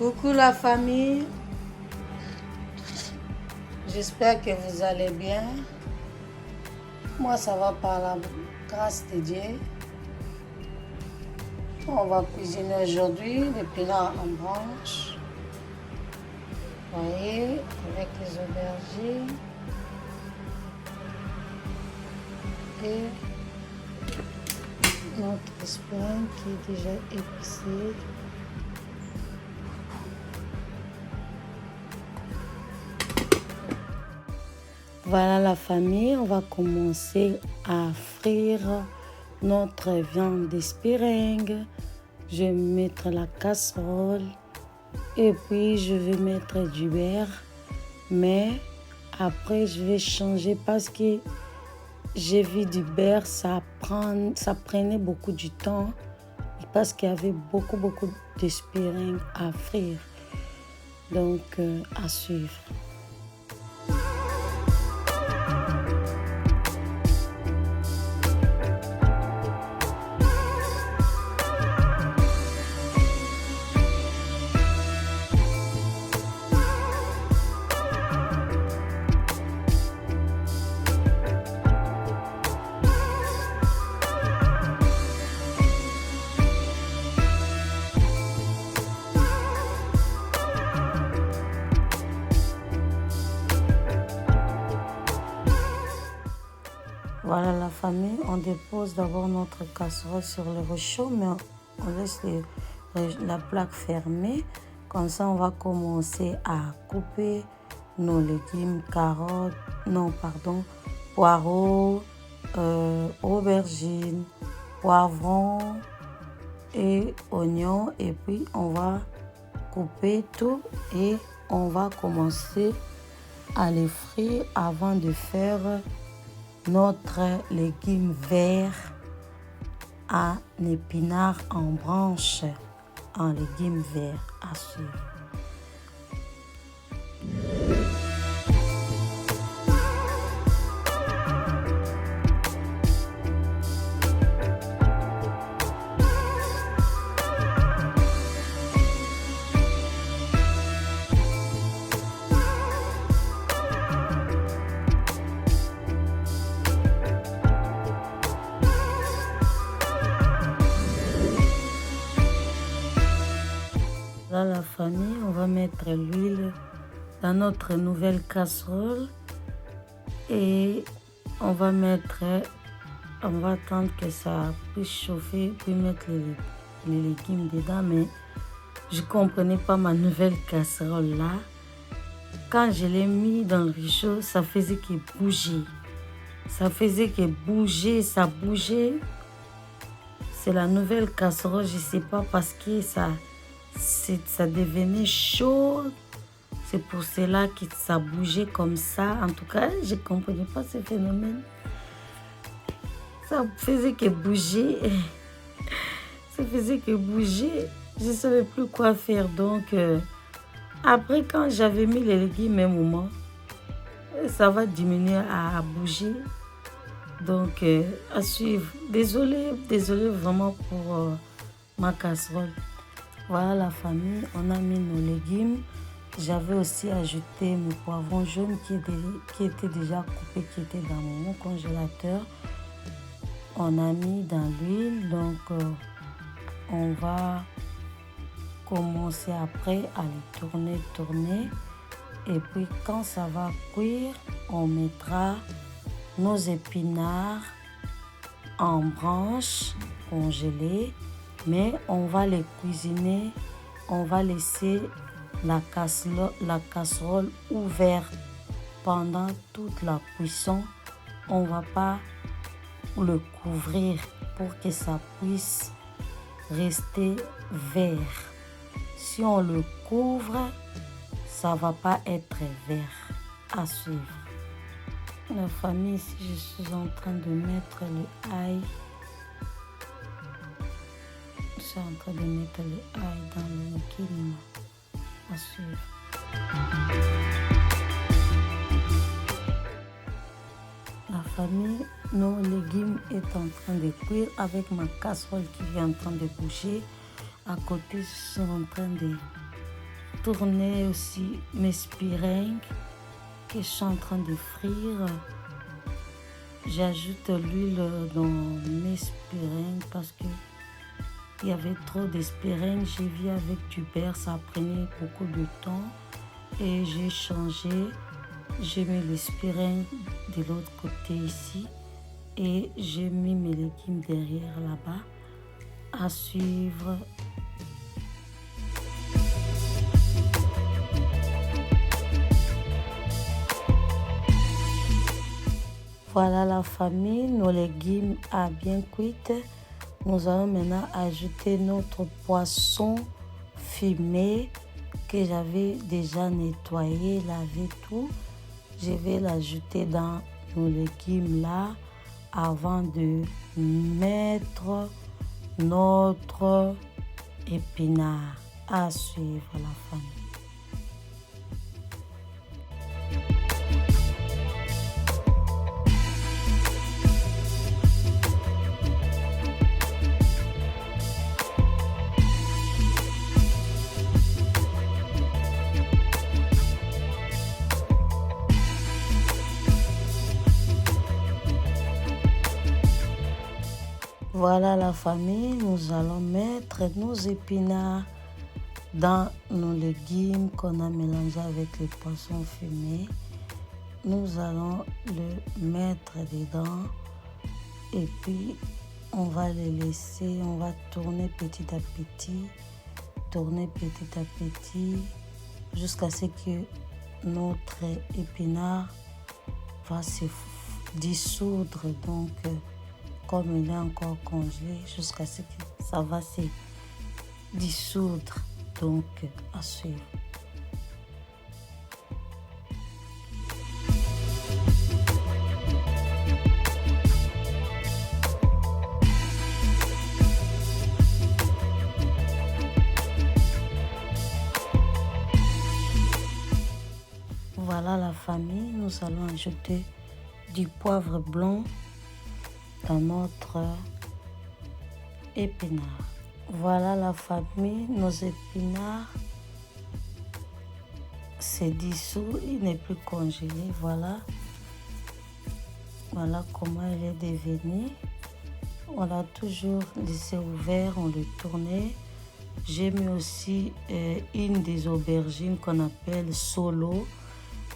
Coucou la famille, j'espère que vous allez bien. Moi ça va par la grâce de Dieu. On va cuisiner aujourd'hui des épinards en branches. Vous voyez, avec les aubergines et notre espagne qui est déjà épicée. Voilà la famille, on va commencer à frire notre viande d'espéringue. Je vais mettre la casserole et puis je vais mettre du beurre. Mais après je vais changer parce que j'ai vu du beurre, ça prenait beaucoup de temps parce qu'il y avait beaucoup d'espéringue à frire. Donc à suivre. Voilà la famille, on dépose d'abord notre casserole sur le réchaud, mais on laisse la plaque fermée. Comme ça, on va commencer à couper nos légumes, poireaux, aubergines, poivrons et oignons. Et puis, on va couper tout et on va commencer à les frire avant de faire notre légume vert en épinards en branches, en légumes verts à suivre. Là, la famille, on va mettre l'huile dans notre nouvelle casserole et on va attendre que ça puisse chauffer puis mettre les légumes dedans. Mais je ne comprenais pas ma nouvelle casserole là. Quand je l'ai mis dans le réchaud, ça faisait que bouger. Ça bougeait. C'est la nouvelle casserole, je ne sais pas parce que ça devenait chaud. C'est pour cela que ça bougeait comme ça. En tout cas, je ne comprenais pas ce phénomène. Ça faisait que bouger. Je ne savais plus quoi faire. Donc, après, quand j'avais mis les légumes, même moment, ça va diminuer à bouger. Donc, à suivre. Désolée vraiment pour ma casserole. Voilà la famille, on a mis nos légumes. J'avais aussi ajouté mes poivrons jaunes qui étaient déjà coupés, qui étaient dans mon congélateur. On a mis dans l'huile, donc on va commencer après à les tourner. Et puis quand ça va cuire, on mettra nos épinards en branches congelées. Mais on va les cuisiner, on va laisser la casserole ouverte pendant toute la cuisson. On ne va pas le couvrir pour que ça puisse rester vert. Si on le couvre, ça ne va pas être vert. À suivre. La famille, ici, je suis en train de mettre le ail. Je suis en train de mettre les ail dans le légume à suivre. La famille, nos légumes est en train de cuire avec ma casserole qui est en train de bouger. À côté, je suis en train tourner aussi mes spiringues que je suis en train de frire. J'ajoute l'huile dans mes spiringues parce que il y avait trop d'espérines. J'ai vu avec du beurre, ça prenait beaucoup de temps. Et j'ai changé. J'ai mis l'espérine de l'autre côté ici. Et j'ai mis mes légumes derrière là-bas. À suivre. Voilà la famille. Nos légumes a bien cuit. Nous allons maintenant ajouter notre poisson fumé que j'avais déjà nettoyé, lavé tout. Je vais l'ajouter dans nos légumes là avant de mettre notre épinard. À suivre la famille. Voilà la famille, nous allons mettre nos épinards dans nos légumes qu'on a mélangés avec le poisson fumé. Nous allons le mettre dedans et puis on va les laisser, on va tourner petit à petit jusqu'à ce que notre épinard va se dissoudre. Donc, comme il est encore congelé, jusqu'à ce que ça va se dissoudre. Donc, à suivre. Voilà la famille, nous allons ajouter du poivre blanc dans notre épinard. Voilà la famille, nos épinards se dissous, il n'est plus congelé. Voilà comment il est devenu. On l'a toujours laissé ouvert, on le tournait. J'ai mis aussi une des aubergines qu'on appelle solo.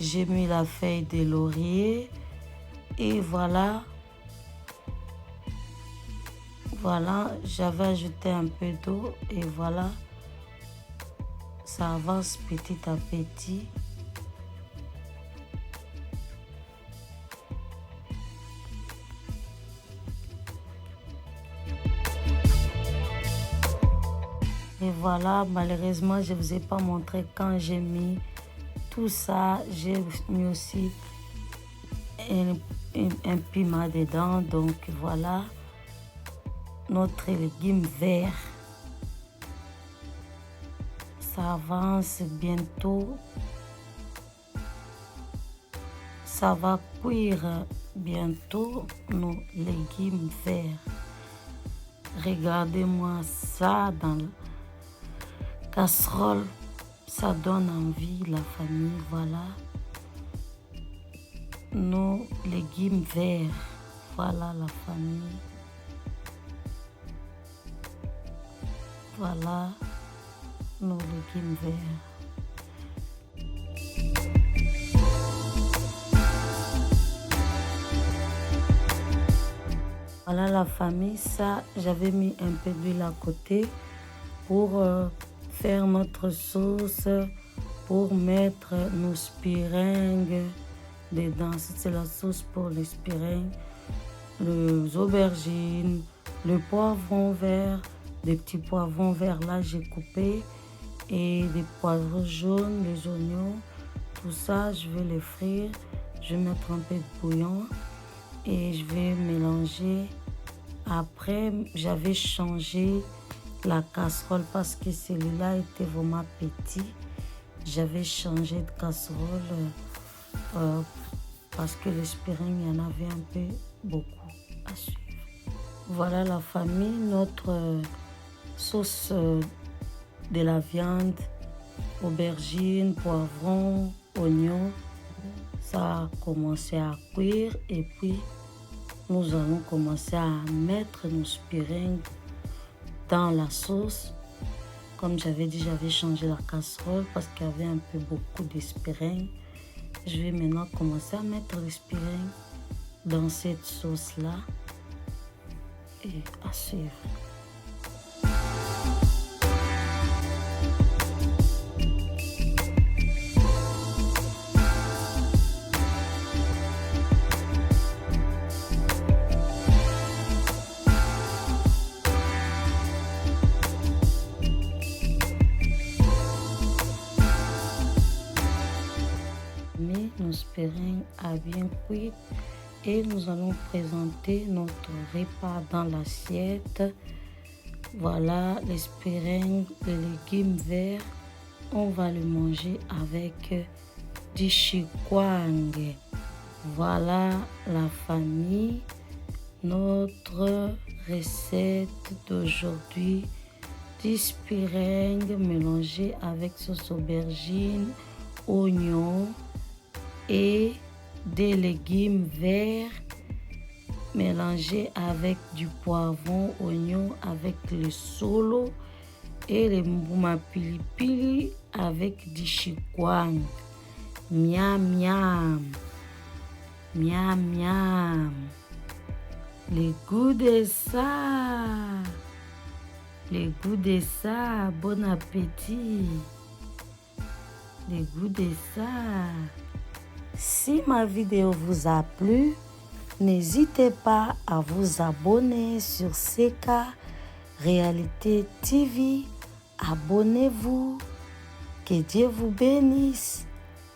J'ai mis la feuille de laurier et voilà, j'avais ajouté un peu d'eau et voilà, ça avance petit à petit. Et voilà, malheureusement, je ne vous ai pas montré quand j'ai mis tout ça. J'ai mis aussi un piment dedans. Donc voilà notre légume vert. Ça avance bientôt. Ça va cuire bientôt nos légumes verts. Regardez-moi ça dans la casserole. Ça donne envie, la famille. Voilà nos légumes verts. Voilà la famille. Voilà nos légumes verts. Voilà la famille. Ça, j'avais mis un peu d'huile à côté pour faire notre sauce, pour mettre nos spiringues dedans. C'est la sauce pour les spiringues, les aubergines, le poivron vert, des petits poivrons verts là j'ai coupé et des poivrons jaunes, les oignons, tout ça je vais les frire. Je vais mettre un peu de bouillon et je vais mélanger. Après, j'avais changé la casserole parce que celui-là était vraiment petit. J'avais changé de casserole parce que l'espérine, il y en avait un peu beaucoup à suivre. Voilà la famille, notre sauce de la viande aubergines, poivrons, oignons. Ça a commencé à cuire et puis nous allons commencer à mettre nos spirings dans la sauce. Comme j'avais dit, j'avais changé la casserole parce qu'il y avait un peu beaucoup d'espirings. Je vais maintenant commencer à mettre l'espirings dans cette sauce-là et à suivre. Nos spirings a bien cuit et nous allons présenter notre repas dans l'assiette. Voilà les spirings, les légumes verts. On va le manger avec du chikwang. Voilà la famille. Notre recette d'aujourd'hui, du spiring mélangé avec sauce aubergine, oignon et des légumes verts mélangés avec du poivron, oignon avec le solo et les mbuma pili pili avec du chikwang. Miam miam, miam miam. Le goût de ça, le goût de ça, bon appétit. Le goût de ça. Si ma vidéo vous a plu, n'hésitez pas à vous abonner sur CK Réalité TV. Abonnez-vous. Que Dieu vous bénisse.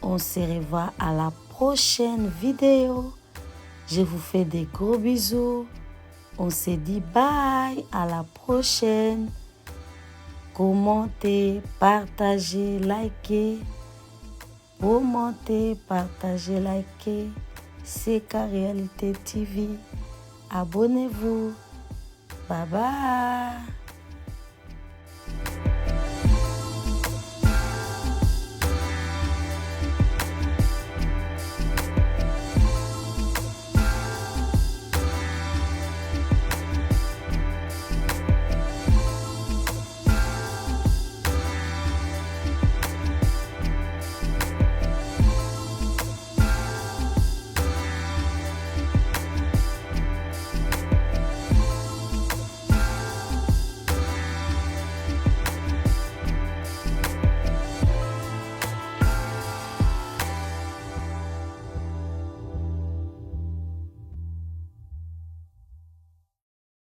On se revoit à la prochaine vidéo. Je vous fais des gros bisous. On se dit bye. À la prochaine. Commentez, partagez, likez. Commentez, partagez, likez. CK Réalité TV. Abonnez-vous. Bye bye.